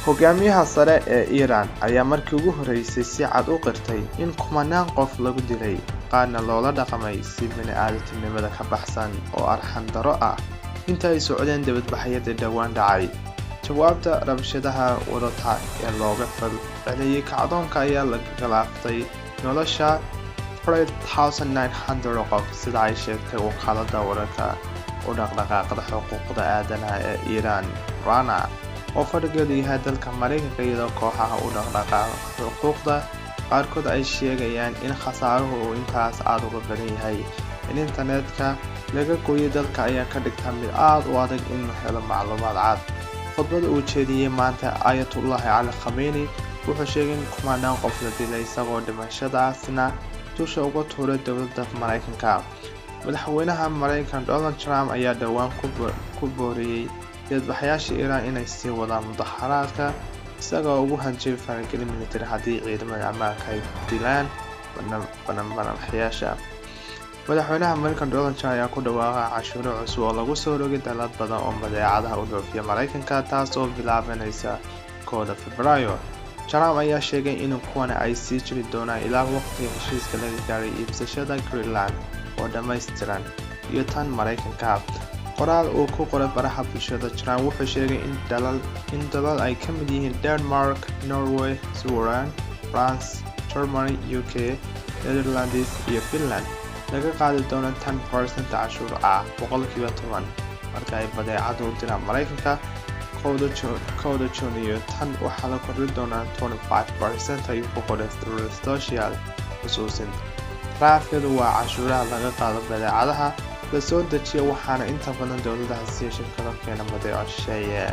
hogaamiyaha sare ee Iran ayaa markii ugu horeysay si cad u qirtay in kumanaan qof lagu dilay qaarna loola dhaqamay si bini'aadantinimada ka baxsan oo arxan daro ah inta ay socdeen dibadbaxyada dhawaan dhacay. jawaabta rabshadaha wadata ee looga falceliyay kacdoonka ayaa la galaaftay nolosha 4,900 qof sida ay sheegtay wakaalada wararka u dhaqdhaqaaqda xuquuqda aadanaha ee Iran Rana oo fadhigeedu yahay dalka Mareykanka iyadoo kooxaha u dhaqdhaqaaqa xuquuqda qaarkood ay sheegayaan in khasaaruhu uu intaas aad uga badan yahay. in internetka laga gooyay dalka ayaa ka dhigta mid aad u adag in la helo macluumaad cad. khudbada uu jeediyay maanta Ayatollah Ali Khamenei wuxuu sheegay in kumanaan qof la dilay isagoo dhimashadaasna dusha uga tuuray dowladda Mareykanka. madaxweynaha Mareykanka Donald Trump ayaa dhawaan ku booriyay dibadbaxayaasha Iran inay sii wadaan mudaharaadka isagoo ugu hanjabay faragelin militari haddii ciidamada ammaanka ay dilaan banaanbaxayaasha. madaxweynaha Mareykanka Donald Trump ayaa ku dhawaaqay cashuuro cusub oo lagu soo rogay dalal badan oo badeecadaha u dhoofiya Mareykanka taas oo bilaabanaysa 1 Febraayo. Trump ayaa sheegay in kuwan ay sii jiri doonaan ilaa waqtiga heshiiska laga gaaray iibsashada Greenland oo dhammaystiran iyo tan Mareykanka. qoraal uu ku qoray baraha bulshada Trump wuxuu sheegay in dalal ay ka mid yihiin Denmark, Norway, Sweden, France, Germany, UK, Netherlands iyo Finland laga qaadi doono 10% cashuur ah 10% marka ay badeecado u diraan Mareykanka. kowda June iyo tan waxaa la kordhin doonaa 25% ayuu ku qoray social xusuusin. raafkadu waa cashuuraha laga qaado badeecadaha la soo dejiyo waxaana inta badan dowladaha siiya shirkado keena badeeco shisheeye.